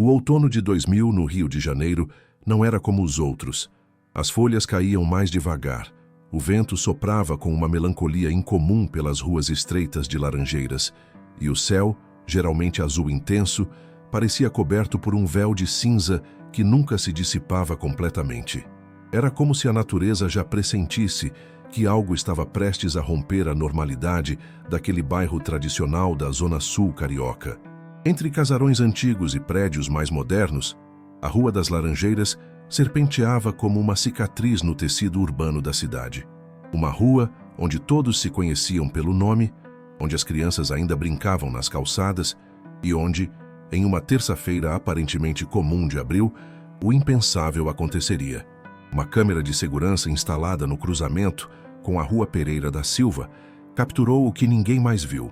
O outono de 2000 no Rio de Janeiro não era como os outros. As folhas caíam mais devagar. O vento soprava com uma melancolia incomum pelas ruas estreitas de Laranjeiras, e o céu, geralmente azul intenso, parecia coberto por um véu de cinza que nunca se dissipava completamente. Era como se a natureza já pressentisse que algo estava prestes a romper a normalidade daquele bairro tradicional da Zona Sul carioca. Entre casarões antigos e prédios mais modernos, a Rua das Laranjeiras serpenteava como uma cicatriz no tecido urbano da cidade. Uma rua onde todos se conheciam pelo nome, onde as crianças ainda brincavam nas calçadas e onde, em uma terça-feira aparentemente comum de abril, o impensável aconteceria. Uma câmera de segurança instalada no cruzamento com a Rua Pereira da Silva capturou o que ninguém mais viu: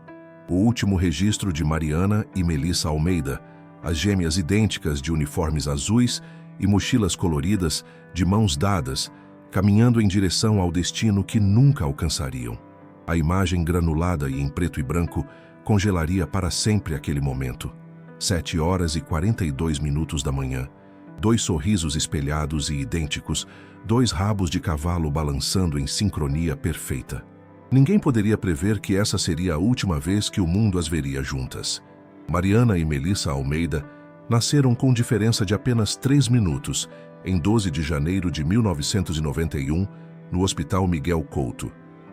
o último registro de Mariana e Melissa Almeida, as gêmeas idênticas de uniformes azuis e mochilas coloridas, de mãos dadas, caminhando em direção ao destino que nunca alcançariam. A imagem granulada e em preto e branco congelaria para sempre aquele momento. 7h42 da manhã. 2 sorrisos espelhados e idênticos, 2 rabos de cavalo balançando em sincronia perfeita. Ninguém poderia prever que essa seria a última vez que o mundo as veria juntas. Mariana e Melissa Almeida nasceram com diferença de apenas 3 minutos, em 12 de janeiro de 1991, no Hospital Miguel Couto.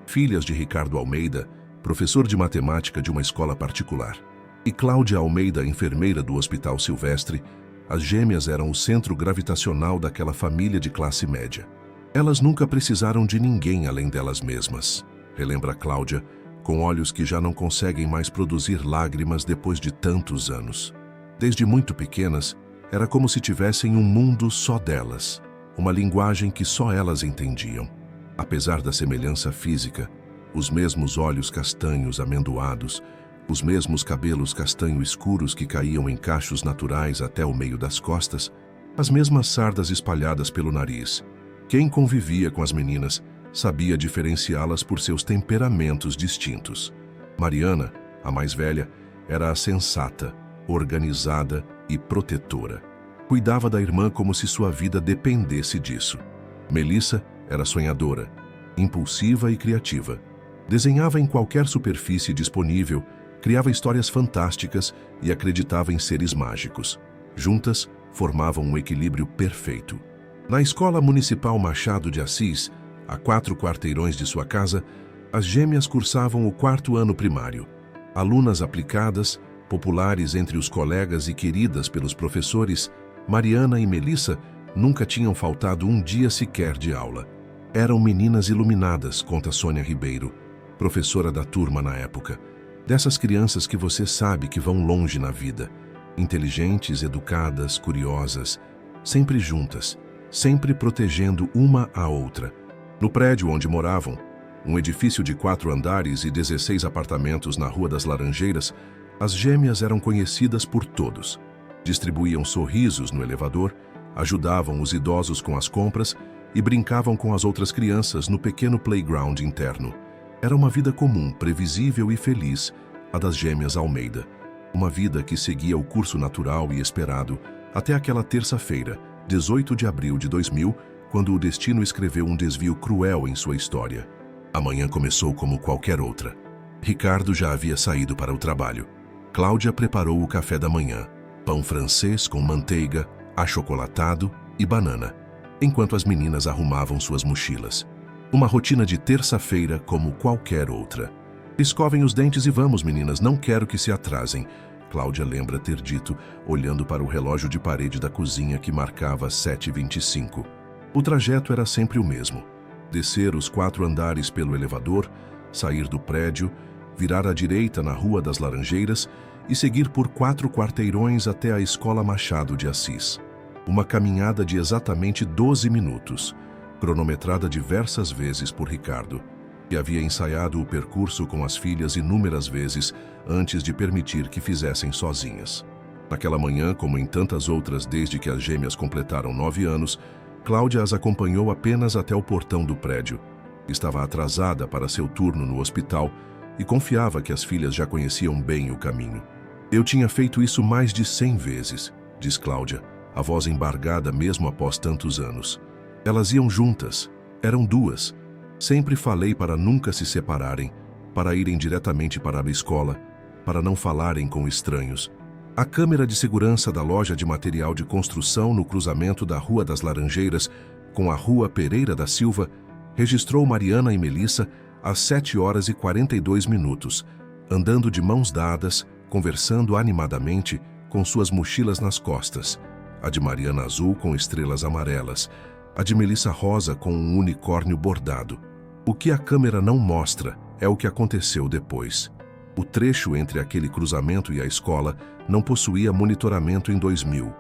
Filhas de Ricardo Almeida, professor de matemática de uma escola particular, e Cláudia Almeida, enfermeira do Hospital Silvestre, as gêmeas eram o centro gravitacional daquela família de classe média. Elas nunca precisaram de ninguém além delas mesmas, relembra Cláudia, com olhos que já não conseguem mais produzir lágrimas depois de tantos anos. Desde muito pequenas, era como se tivessem um mundo só delas, uma linguagem que só elas entendiam. Apesar da semelhança física, os mesmos olhos castanhos amendoados, os mesmos cabelos castanho escuros que caíam em cachos naturais até o meio das costas, as mesmas sardas espalhadas pelo nariz. Quem convivia com as meninas sabia diferenciá-las por seus temperamentos distintos. Mariana, a mais velha, era a sensata, organizada e protetora. Cuidava da irmã como se sua vida dependesse disso. Melissa era sonhadora, impulsiva e criativa. Desenhava em qualquer superfície disponível, criava histórias fantásticas e acreditava em seres mágicos. Juntas, formavam um equilíbrio perfeito. Na Escola Municipal Machado de Assis, a 4 quarteirões de sua casa, as gêmeas cursavam o 4º ano primário. Alunas aplicadas, populares entre os colegas e queridas pelos professores, Mariana e Melissa nunca tinham faltado um dia sequer de aula. Eram meninas iluminadas, conta Sônia Ribeiro, professora da turma na época. Dessas crianças que você sabe que vão longe na vida. Inteligentes, educadas, curiosas, sempre juntas, sempre protegendo uma a outra. No prédio onde moravam, um edifício de 4 andares e 16 apartamentos na Rua das Laranjeiras, as gêmeas eram conhecidas por todos. Distribuíam sorrisos no elevador, ajudavam os idosos com as compras e brincavam com as outras crianças no pequeno playground interno. Era uma vida comum, previsível e feliz, a das gêmeas Almeida. Uma vida que seguia o curso natural e esperado até aquela terça-feira, 18 de abril de 2000, quando o destino escreveu um desvio cruel em sua história. A manhã começou como qualquer outra. Ricardo já havia saído para o trabalho. Cláudia preparou o café da manhã, pão francês com manteiga, achocolatado e banana, enquanto as meninas arrumavam suas mochilas. Uma rotina de terça-feira como qualquer outra. Escovem os dentes e vamos, meninas, não quero que se atrasem, Cláudia lembra ter dito, olhando para o relógio de parede da cozinha que marcava 7h25. O trajeto era sempre o mesmo. Descer os 4 andares pelo elevador, sair do prédio, virar à direita na Rua das Laranjeiras e seguir por 4 quarteirões até a Escola Machado de Assis. Uma caminhada de exatamente 12 minutos, cronometrada diversas vezes por Ricardo, que havia ensaiado o percurso com as filhas inúmeras vezes antes de permitir que fizessem sozinhas. Naquela manhã, como em tantas outras desde que as gêmeas completaram 9 anos, Cláudia as acompanhou apenas até o portão do prédio. Estava atrasada para seu turno no hospital e confiava que as filhas já conheciam bem o caminho. Eu tinha feito isso mais de 100 vezes, diz Cláudia, a voz embargada mesmo após tantos anos. Elas iam juntas, eram duas. Sempre falei para nunca se separarem, para irem diretamente para a escola, para não falarem com estranhos. A câmera de segurança da loja de material de construção no cruzamento da Rua das Laranjeiras com a Rua Pereira da Silva registrou Mariana e Melissa às 7h42, andando de mãos dadas, conversando animadamente, com suas mochilas nas costas. A de Mariana azul com estrelas amarelas, a de Melissa rosa com um unicórnio bordado. O que a câmera não mostra é o que aconteceu depois. O trecho entre aquele cruzamento e a escola não possuía monitoramento em 2000.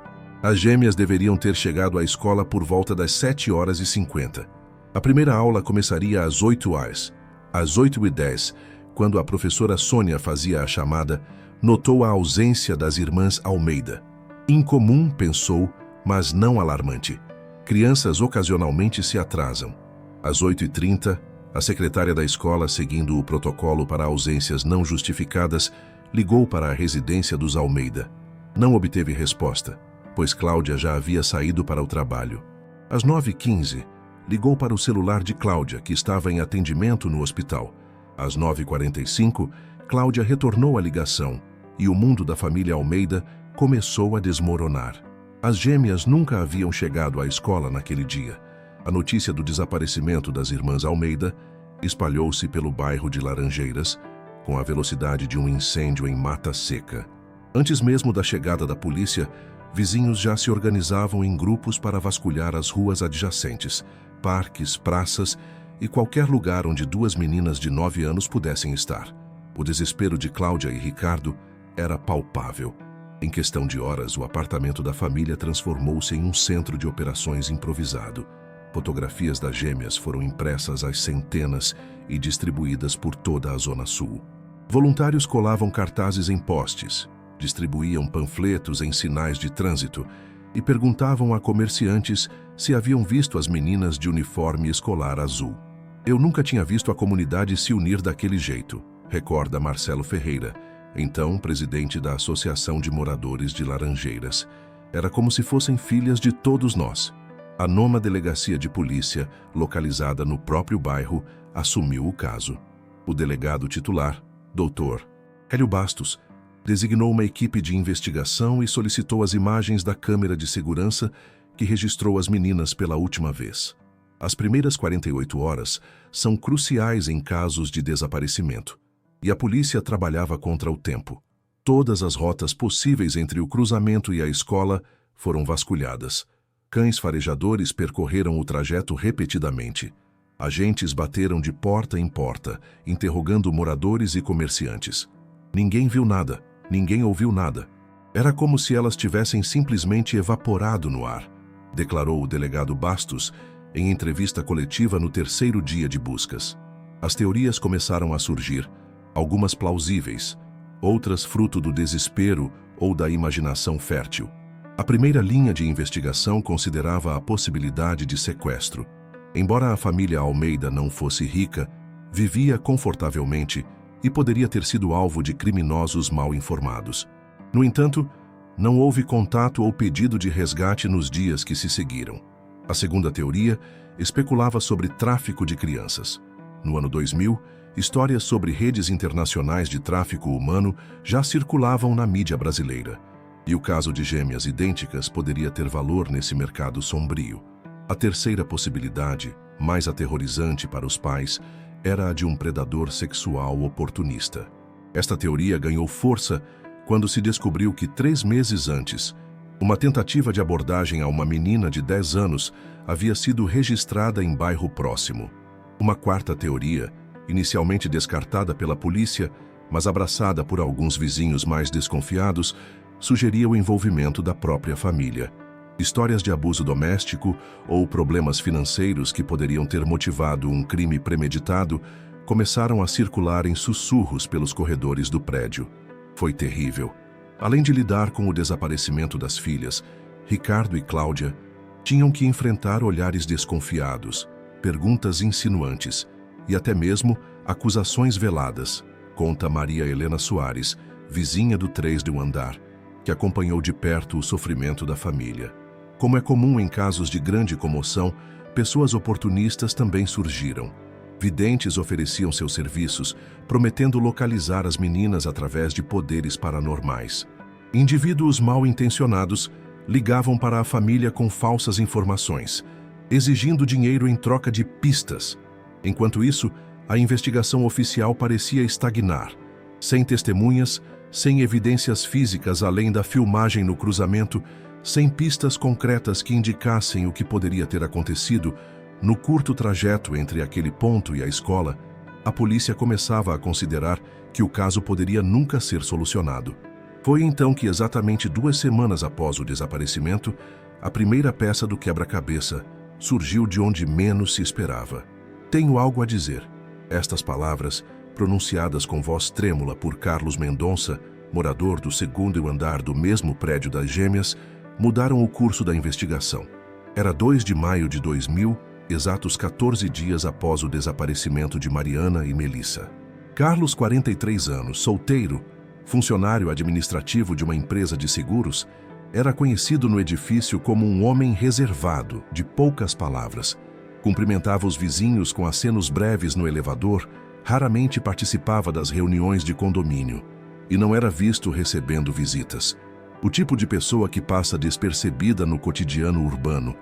As gêmeas deveriam ter chegado à escola por volta das 7h50. A primeira aula começaria às 8h. Às 8h10, quando a professora Sônia fazia a chamada, notou a ausência das irmãs Almeida. Incomum, pensou, mas não alarmante. Crianças ocasionalmente se atrasam. Às 8h30, a secretária da escola, seguindo o protocolo para ausências não justificadas, ligou para a residência dos Almeida. Não obteve resposta, pois Cláudia já havia saído para o trabalho. Às 9h15, ligou para o celular de Cláudia, que estava em atendimento no hospital. Às 9h45, Cláudia retornou a ligação e o mundo da família Almeida começou a desmoronar. As gêmeas nunca haviam chegado à escola naquele dia. A notícia do desaparecimento das irmãs Almeida espalhou-se pelo bairro de Laranjeiras com a velocidade de um incêndio em mata seca. Antes mesmo da chegada da polícia, vizinhos já se organizavam em grupos para vasculhar as ruas adjacentes, parques, praças e qualquer lugar onde duas meninas de 9 anos pudessem estar. O desespero de Cláudia e Ricardo era palpável. Em questão de horas, o apartamento da família transformou-se em um centro de operações improvisado. Fotografias das gêmeas foram impressas às centenas e distribuídas por toda a Zona Sul. Voluntários colavam cartazes em postes, distribuíam panfletos em sinais de trânsito e perguntavam a comerciantes se haviam visto as meninas de uniforme escolar azul. Eu nunca tinha visto a comunidade se unir daquele jeito, recorda Marcelo Ferreira, então presidente da Associação de Moradores de Laranjeiras. Era como se fossem filhas de todos nós. A 9ª Delegacia de Polícia, localizada no próprio bairro, assumiu o caso. O delegado titular, Dr. Hélio Bastos, designou uma equipe de investigação e solicitou as imagens da câmera de segurança que registrou as meninas pela última vez. As primeiras 48 horas são cruciais em casos de desaparecimento, e a polícia trabalhava contra o tempo. Todas as rotas possíveis entre o cruzamento e a escola foram vasculhadas. Cães farejadores percorreram o trajeto repetidamente. Agentes bateram de porta em porta, interrogando moradores e comerciantes. Ninguém viu nada, ninguém ouviu nada. Era como se elas tivessem simplesmente evaporado no ar, declarou o delegado Bastos em entrevista coletiva no 3º dia de buscas. As teorias começaram a surgir, algumas plausíveis, outras fruto do desespero ou da imaginação fértil. A primeira linha de investigação considerava a possibilidade de sequestro. Embora a família Almeida não fosse rica, vivia confortavelmente e poderia ter sido alvo de criminosos mal informados. No entanto, não houve contato ou pedido de resgate nos dias que se seguiram. A segunda teoria especulava sobre tráfico de crianças. No ano 2000, histórias sobre redes internacionais de tráfico humano já circulavam na mídia brasileira. E o caso de gêmeas idênticas poderia ter valor nesse mercado sombrio. A terceira possibilidade, mais aterrorizante para os pais, era a de um predador sexual oportunista. Esta teoria ganhou força quando se descobriu que 3 meses antes, uma tentativa de abordagem a uma menina de 10 anos havia sido registrada em bairro próximo. Uma quarta teoria, inicialmente descartada pela polícia, mas abraçada por alguns vizinhos mais desconfiados, sugeria o envolvimento da própria família. Histórias de abuso doméstico ou problemas financeiros que poderiam ter motivado um crime premeditado começaram a circular em sussurros pelos corredores do prédio. Foi terrível. Além de lidar com o desaparecimento das filhas, Ricardo e Cláudia tinham que enfrentar olhares desconfiados, perguntas insinuantes e até mesmo acusações veladas, conta Maria Helena Soares, vizinha do 3º andar, que acompanhou de perto o sofrimento da família. Como é comum em casos de grande comoção, pessoas oportunistas também surgiram. Videntes ofereciam seus serviços, prometendo localizar as meninas através de poderes paranormais. Indivíduos mal intencionados ligavam para a família com falsas informações, exigindo dinheiro em troca de pistas. Enquanto isso, a investigação oficial parecia estagnar. Sem testemunhas, sem evidências físicas além da filmagem no cruzamento, sem pistas concretas que indicassem o que poderia ter acontecido, no curto trajeto entre aquele ponto e a escola, a polícia começava a considerar que o caso poderia nunca ser solucionado. Foi então que, exatamente 2 semanas após o desaparecimento, a primeira peça do quebra-cabeça surgiu de onde menos se esperava. Tenho algo a dizer. Estas palavras, pronunciadas com voz trêmula por Carlos Mendonça, morador do 2º andar do mesmo prédio das Gêmeas, mudaram o curso da investigação. Era 2 de maio de 2000, exatos 14 dias após o desaparecimento de Mariana e Melissa. Carlos, 43 anos, solteiro, funcionário administrativo de uma empresa de seguros, era conhecido no edifício como um homem reservado, de poucas palavras. Cumprimentava os vizinhos com acenos breves no elevador, raramente participava das reuniões de condomínio e não era visto recebendo visitas. O tipo de pessoa que passa despercebida no cotidiano urbano,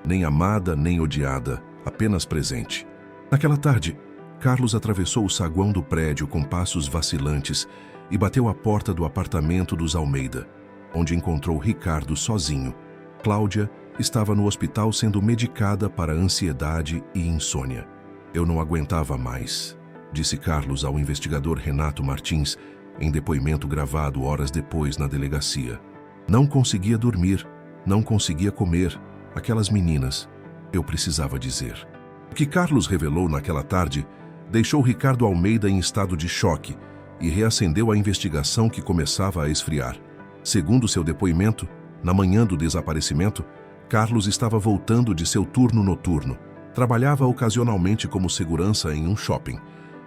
nem amada nem odiada, apenas presente. Naquela tarde, Carlos atravessou o saguão do prédio com passos vacilantes e bateu à porta do apartamento dos Almeida, onde encontrou Ricardo sozinho. Cláudia estava no hospital sendo medicada para ansiedade e insônia. Eu não aguentava mais, disse Carlos ao investigador Renato Martins, em depoimento gravado horas depois na delegacia. Não conseguia dormir, não conseguia comer. Aquelas meninas, eu precisava dizer. O que Carlos revelou naquela tarde deixou Ricardo Almeida em estado de choque e reacendeu a investigação que começava a esfriar. Segundo seu depoimento, na manhã do desaparecimento, Carlos estava voltando de seu turno noturno. Trabalhava ocasionalmente como segurança em um shopping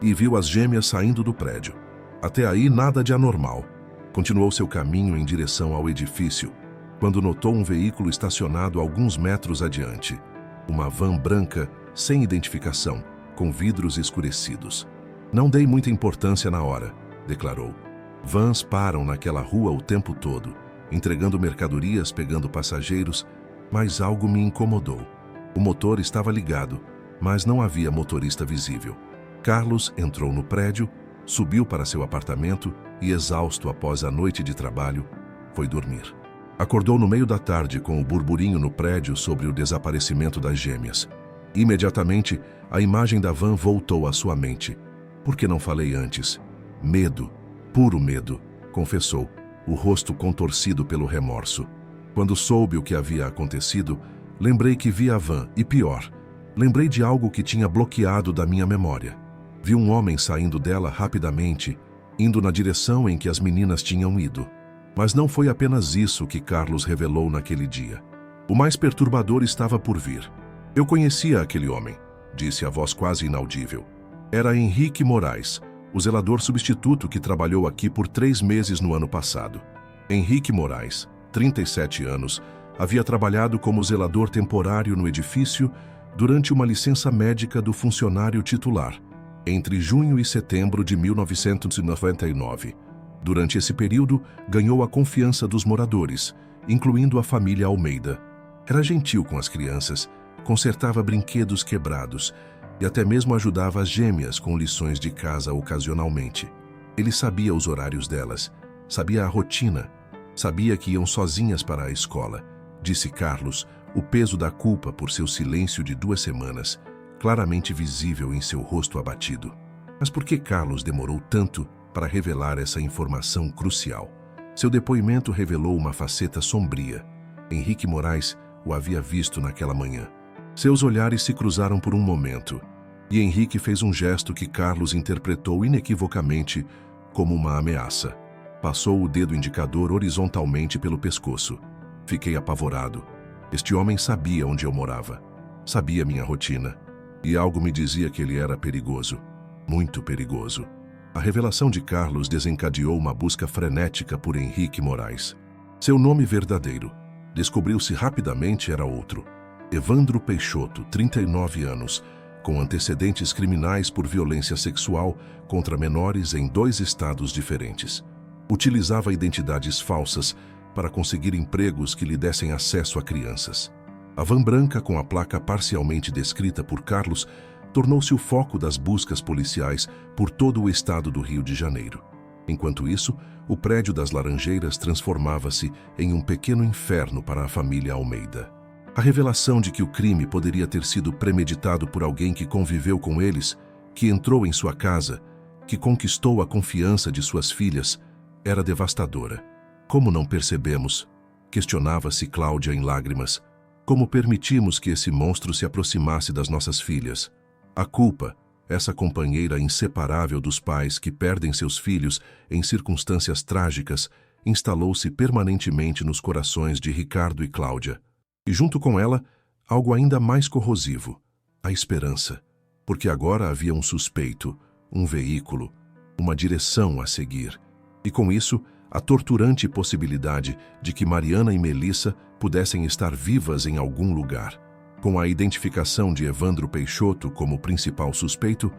e viu as gêmeas saindo do prédio. Até aí, nada de anormal. Continuou seu caminho em direção ao edifício, quando notou um veículo estacionado alguns metros adiante. Uma van branca, sem identificação, com vidros escurecidos. Não dei muita importância na hora, declarou. Vans param naquela rua o tempo todo, entregando mercadorias, pegando passageiros, mas algo me incomodou. O motor estava ligado, mas não havia motorista visível. Carlos entrou no prédio, subiu para seu apartamento e, exausto após a noite de trabalho, foi dormir. Acordou no meio da tarde com o burburinho no prédio sobre o desaparecimento das gêmeas. Imediatamente, a imagem da van voltou à sua mente. Por que não falei antes? Medo, puro medo, confessou, o rosto contorcido pelo remorso. Quando soube o que havia acontecido, lembrei que vi a van e, pior, lembrei de algo que tinha bloqueado da minha memória. Vi um homem saindo dela rapidamente, indo na direção em que as meninas tinham ido. Mas não foi apenas isso que Carlos revelou naquele dia. O mais perturbador estava por vir. Eu conhecia aquele homem, disse a voz quase inaudível. Era Henrique Moraes, o zelador substituto que trabalhou aqui por 3 meses no ano passado. Henrique Moraes, 37 anos, havia trabalhado como zelador temporário no edifício durante uma licença médica do funcionário titular, entre junho e setembro de 1999. Durante esse período, ganhou a confiança dos moradores, incluindo a família Almeida. Era gentil com as crianças, consertava brinquedos quebrados e até mesmo ajudava as gêmeas com lições de casa ocasionalmente. Ele sabia os horários delas, sabia a rotina, sabia que iam sozinhas para a escola, disse Carlos, o peso da culpa por seu silêncio de 2 semanas, claramente visível em seu rosto abatido. Mas por que Carlos demorou tanto para revelar essa informação crucial? Seu depoimento revelou uma faceta sombria. Henrique Moraes o havia visto naquela manhã. Seus olhares se cruzaram por um momento, e Henrique fez um gesto que Carlos interpretou inequivocamente como uma ameaça. Passou o dedo indicador horizontalmente pelo pescoço. Fiquei apavorado. Este homem sabia onde eu morava, sabia minha rotina, e algo me dizia que ele era perigoso, muito perigoso. A revelação de Carlos desencadeou uma busca frenética por Henrique Moraes. Seu nome verdadeiro, descobriu-se rapidamente, era outro. Evandro Peixoto, 39 anos, com antecedentes criminais por violência sexual contra menores em 2 estados diferentes. Utilizava identidades falsas para conseguir empregos que lhe dessem acesso a crianças. A van branca, com a placa parcialmente descrita por Carlos, tornou-se o foco das buscas policiais por todo o estado do Rio de Janeiro. Enquanto isso, o prédio das Laranjeiras transformava-se em um pequeno inferno para a família Almeida. A revelação de que o crime poderia ter sido premeditado por alguém que conviveu com eles, que entrou em sua casa, que conquistou a confiança de suas filhas, era devastadora. Como não percebemos? Questionava-se Cláudia em lágrimas. Como permitimos que esse monstro se aproximasse das nossas filhas? A culpa, essa companheira inseparável dos pais que perdem seus filhos em circunstâncias trágicas, instalou-se permanentemente nos corações de Ricardo e Cláudia. E junto com ela, algo ainda mais corrosivo, a esperança. Porque agora havia um suspeito, um veículo, uma direção a seguir. E com isso, a torturante possibilidade de que Mariana e Melissa pudessem estar vivas em algum lugar. Com a identificação de Evandro Peixoto como principal suspeito,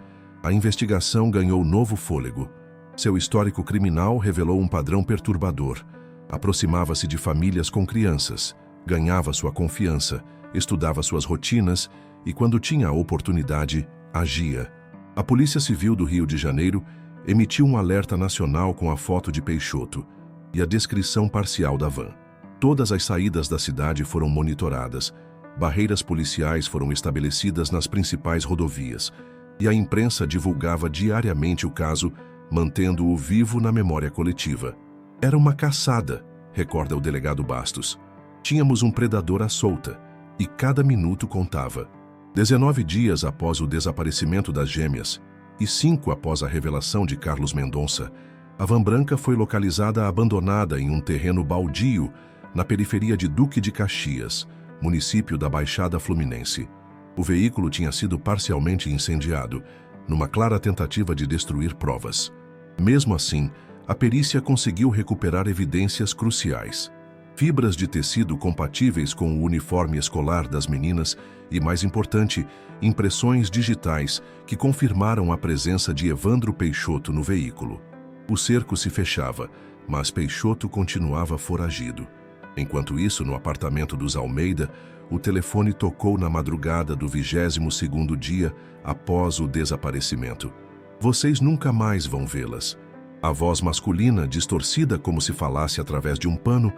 a investigação ganhou novo fôlego. Seu histórico criminal revelou um padrão perturbador. Aproximava-se de famílias com crianças, ganhava sua confiança, estudava suas rotinas e, quando tinha a oportunidade, agia. A Polícia Civil do Rio de Janeiro emitiu um alerta nacional com a foto de Peixoto e a descrição parcial da van. Todas as saídas da cidade foram monitoradas, barreiras policiais foram estabelecidas nas principais rodovias e a imprensa divulgava diariamente o caso, mantendo-o vivo na memória coletiva. Era uma caçada, recorda o delegado Bastos. Tínhamos um predador à solta e cada minuto contava. 19 dias após o desaparecimento das gêmeas e 5 após a revelação de Carlos Mendonça, a van branca foi localizada abandonada em um terreno baldio na periferia de Duque de Caxias, município da Baixada Fluminense. O veículo tinha sido parcialmente incendiado, numa clara tentativa de destruir provas. Mesmo assim, a perícia conseguiu recuperar evidências cruciais. Fibras de tecido compatíveis com o uniforme escolar das meninas e, mais importante, impressões digitais que confirmaram a presença de Evandro Peixoto no veículo. O cerco se fechava, mas Peixoto continuava foragido. Enquanto isso, no apartamento dos Almeida, o telefone tocou na madrugada do 22º dia após o desaparecimento. Vocês nunca mais vão vê-las. A voz masculina, distorcida como se falasse através de um pano,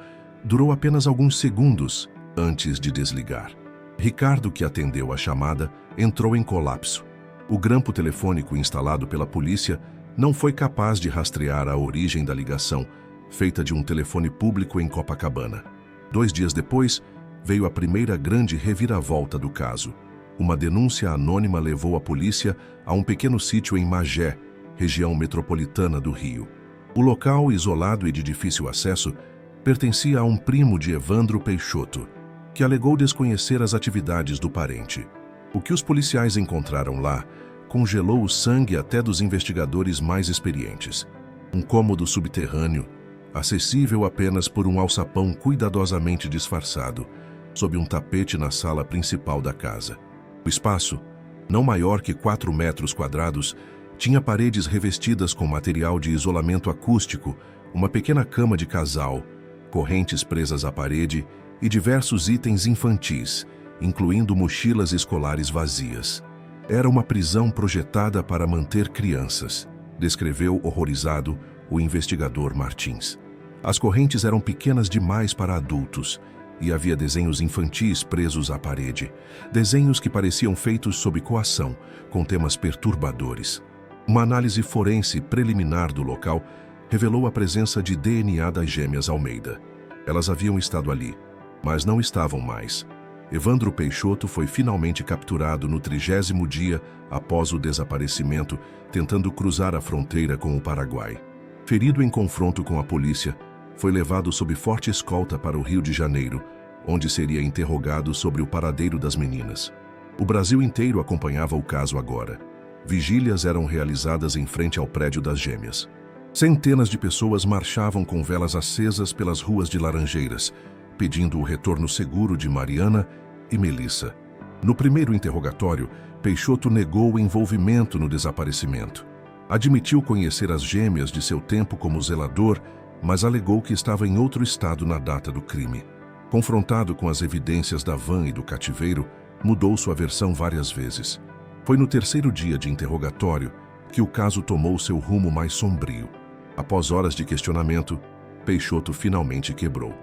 durou apenas alguns segundos antes de desligar. Ricardo, que atendeu a chamada, entrou em colapso. O grampo telefônico instalado pela polícia não foi capaz de rastrear a origem da ligação, feita de um telefone público em Copacabana. 2 dias depois, veio a primeira grande reviravolta do caso. Uma denúncia anônima levou a polícia a um pequeno sítio em Magé, região metropolitana do Rio. O local, isolado e de difícil acesso, pertencia a um primo de Evandro Peixoto, que alegou desconhecer as atividades do parente. O que os policiais encontraram lá congelou o sangue até dos investigadores mais experientes. Um cômodo subterrâneo, acessível apenas por um alçapão cuidadosamente disfarçado, sob um tapete na sala principal da casa. O espaço, não maior que 4 metros quadrados, tinha paredes revestidas com material de isolamento acústico, uma pequena cama de casal, correntes presas à parede e diversos itens infantis, incluindo mochilas escolares vazias. Era uma prisão projetada para manter crianças, descreveu horrorizado o investigador Martins. As correntes eram pequenas demais para adultos e havia desenhos infantis presos à parede, desenhos que pareciam feitos sob coação, com temas perturbadores. Uma análise forense preliminar do local revelou a presença de DNA das gêmeas Almeida. Elas haviam estado ali, mas não estavam mais. Evandro Peixoto foi finalmente capturado no 30º dia após o desaparecimento, tentando cruzar a fronteira com o Paraguai. Ferido em confronto com a polícia, foi levado sob forte escolta para o Rio de Janeiro, onde seria interrogado sobre o paradeiro das meninas. O Brasil inteiro acompanhava o caso agora. Vigílias eram realizadas em frente ao prédio das gêmeas. Centenas de pessoas marchavam com velas acesas pelas ruas de Laranjeiras, pedindo o retorno seguro de Mariana e Melissa. No primeiro interrogatório, Peixoto negou o envolvimento no desaparecimento. Admitiu conhecer as gêmeas de seu tempo como zelador, mas alegou que estava em outro estado na data do crime. Confrontado com as evidências da van e do cativeiro, mudou sua versão várias vezes. Foi no terceiro dia de interrogatório que o caso tomou seu rumo mais sombrio. Após horas de questionamento, Peixoto finalmente quebrou.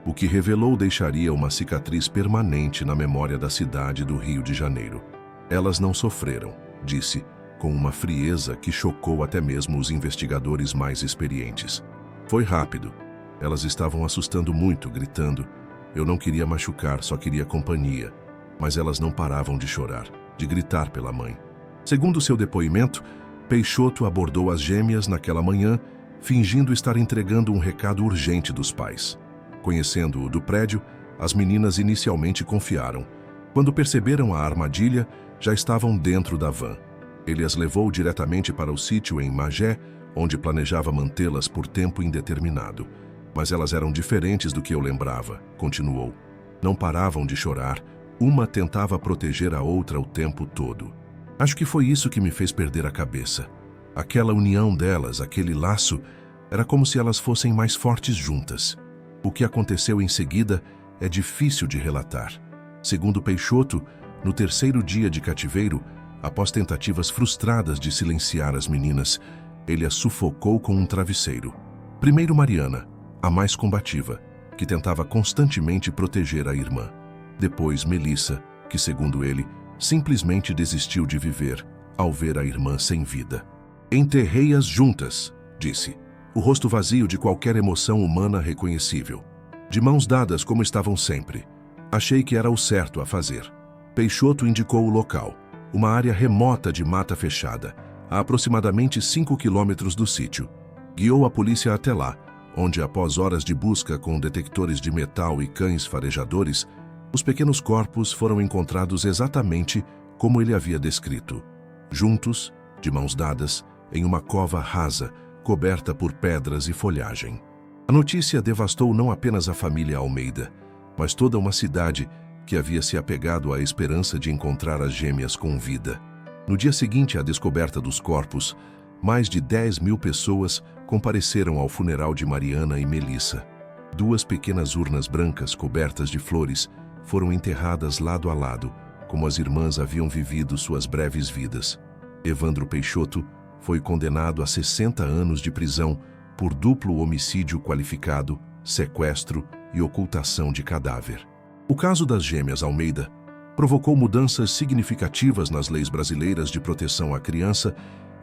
O que revelou deixaria uma cicatriz permanente na memória da cidade do Rio de Janeiro. Elas não sofreram, disse, com uma frieza que chocou até mesmo os investigadores mais experientes. Foi rápido. Elas estavam assustando muito, gritando. Eu não queria machucar, só queria companhia. Mas elas não paravam de chorar, de gritar pela mãe. Segundo seu depoimento, Peixoto abordou as gêmeas naquela manhã, fingindo estar entregando um recado urgente dos pais. Conhecendo-o do prédio, as meninas inicialmente confiaram. Quando perceberam a armadilha, já estavam dentro da van. Ele as levou diretamente para o sítio em Magé, onde planejava mantê-las por tempo indeterminado. Mas elas eram diferentes do que eu lembrava, continuou. Não paravam de chorar, uma tentava proteger a outra o tempo todo. Acho que foi isso que me fez perder a cabeça. Aquela união delas, aquele laço, era como se elas fossem mais fortes juntas. O que aconteceu em seguida é difícil de relatar. Segundo Peixoto, no terceiro dia de cativeiro, após tentativas frustradas de silenciar as meninas, ele as sufocou com um travesseiro. Primeiro Mariana, a mais combativa, que tentava constantemente proteger a irmã. Depois Melissa, que, segundo ele, simplesmente desistiu de viver ao ver a irmã sem vida. Enterrei-as juntas, disse, o rosto vazio de qualquer emoção humana reconhecível. De mãos dadas como estavam sempre. Achei que era o certo a fazer. Peixoto indicou o local, uma área remota de mata fechada, a aproximadamente 5 quilômetros do sítio. Guiou a polícia até lá, onde, após horas de busca com detectores de metal e cães farejadores, os pequenos corpos foram encontrados exatamente como ele havia descrito. Juntos, de mãos dadas, em uma cova rasa, coberta por pedras e folhagem. A notícia devastou não apenas a família Almeida, mas toda uma cidade que havia se apegado à esperança de encontrar as gêmeas com vida. No dia seguinte à descoberta dos corpos, mais de 10.000 pessoas compareceram ao funeral de Mariana e Melissa. 2 pequenas urnas brancas cobertas de flores foram enterradas lado a lado, como as irmãs haviam vivido suas breves vidas. Evandro Peixoto foi condenado a 60 anos de prisão por duplo homicídio qualificado, sequestro e ocultação de cadáver. O caso das gêmeas Almeida provocou mudanças significativas nas leis brasileiras de proteção à criança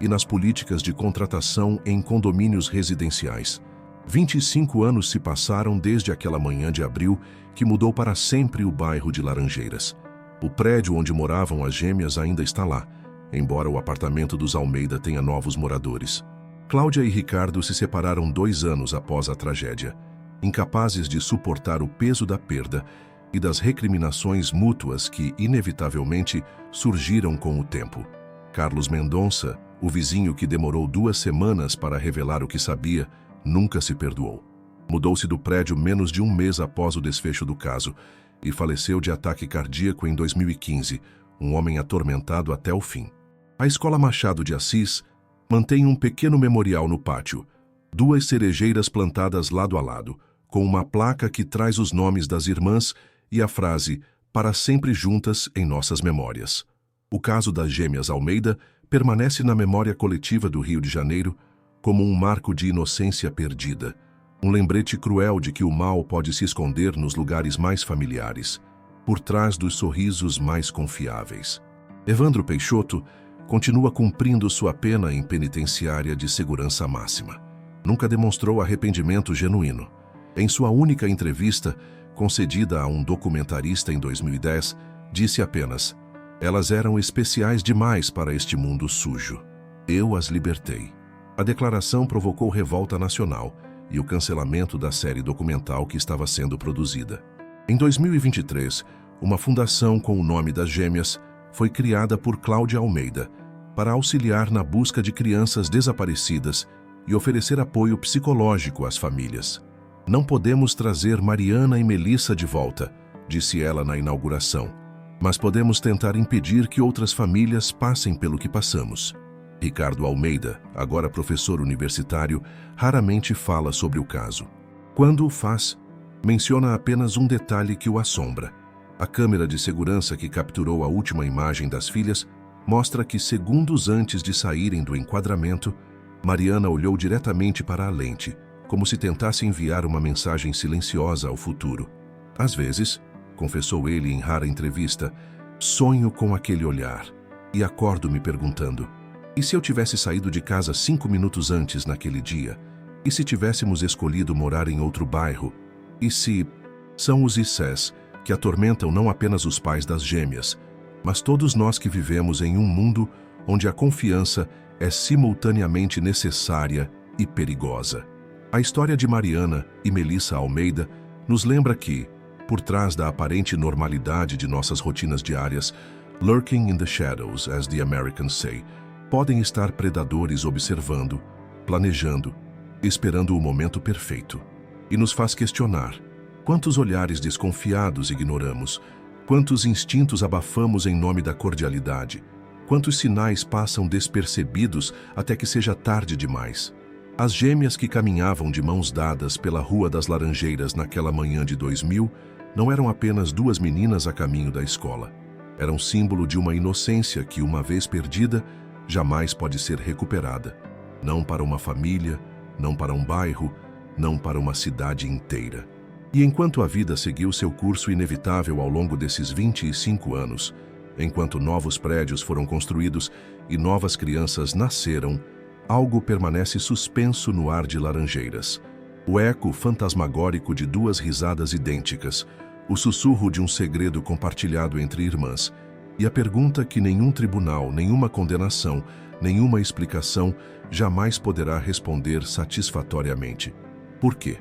e nas políticas de contratação em condomínios residenciais. 25 anos se passaram desde aquela manhã de abril que mudou para sempre o bairro de Laranjeiras. O prédio onde moravam as gêmeas ainda está lá, embora o apartamento dos Almeida tenha novos moradores. Cláudia e Ricardo se separaram 2 anos após a tragédia, incapazes de suportar o peso da perda e das recriminações mútuas que, inevitavelmente, surgiram com o tempo. Carlos Mendonça, o vizinho que demorou 2 semanas para revelar o que sabia, nunca se perdoou. Mudou-se do prédio menos de 1 mês após o desfecho do caso e faleceu de ataque cardíaco em 2015, um homem atormentado até o fim. A Escola Machado de Assis mantém um pequeno memorial no pátio, 2 cerejeiras plantadas lado a lado, com uma placa que traz os nomes das irmãs e a frase "Para sempre juntas em nossas memórias". O caso das gêmeas Almeida permanece na memória coletiva do Rio de Janeiro como um marco de inocência perdida, um lembrete cruel de que o mal pode se esconder nos lugares mais familiares, por trás dos sorrisos mais confiáveis. Evandro Peixoto continua cumprindo sua pena em penitenciária de segurança máxima. Nunca demonstrou arrependimento genuíno. Em sua única entrevista, concedida a um documentarista em 2010, disse apenas: "Elas eram especiais demais para este mundo sujo. Eu as libertei." A declaração provocou revolta nacional e o cancelamento da série documental que estava sendo produzida. Em 2023, uma fundação com o nome das gêmeas foi criada por Cláudia Almeida para auxiliar na busca de crianças desaparecidas e oferecer apoio psicológico às famílias. Não podemos trazer Mariana e Melissa de volta, disse ela na inauguração, mas podemos tentar impedir que outras famílias passem pelo que passamos. Ricardo Almeida, agora professor universitário, raramente fala sobre o caso. Quando o faz, menciona apenas um detalhe que o assombra. A câmera de segurança que capturou a última imagem das filhas mostra que, segundos antes de saírem do enquadramento, Mariana olhou diretamente para a lente, como se tentasse enviar uma mensagem silenciosa ao futuro. Às vezes, confessou ele em rara entrevista, sonho com aquele olhar e acordo me perguntando: e se eu tivesse saído de casa 5 minutos antes naquele dia? E se tivéssemos escolhido morar em outro bairro? E se... São os ICES que atormentam não apenas os pais das gêmeas, mas todos nós que vivemos em um mundo onde a confiança é simultaneamente necessária e perigosa. A história de Mariana e Melissa Almeida nos lembra que, por trás da aparente normalidade de nossas rotinas diárias, lurking in the shadows, as the Americans say, podem estar predadores observando, planejando, esperando o momento perfeito. E nos faz questionar: quantos olhares desconfiados ignoramos? Quantos instintos abafamos em nome da cordialidade? Quantos sinais passam despercebidos até que seja tarde demais? As gêmeas que caminhavam de mãos dadas pela Rua das Laranjeiras naquela manhã de 2000 não eram apenas duas meninas a caminho da escola. Eram símbolo de uma inocência que, uma vez perdida, jamais pode ser recuperada. Não para uma família, não para um bairro, não para uma cidade inteira. E enquanto a vida seguiu seu curso inevitável ao longo desses 25 anos, enquanto novos prédios foram construídos e novas crianças nasceram, algo permanece suspenso no ar de Laranjeiras. O eco fantasmagórico de duas risadas idênticas, o sussurro de um segredo compartilhado entre irmãs, e a pergunta que nenhum tribunal, nenhuma condenação, nenhuma explicação jamais poderá responder satisfatoriamente: por quê?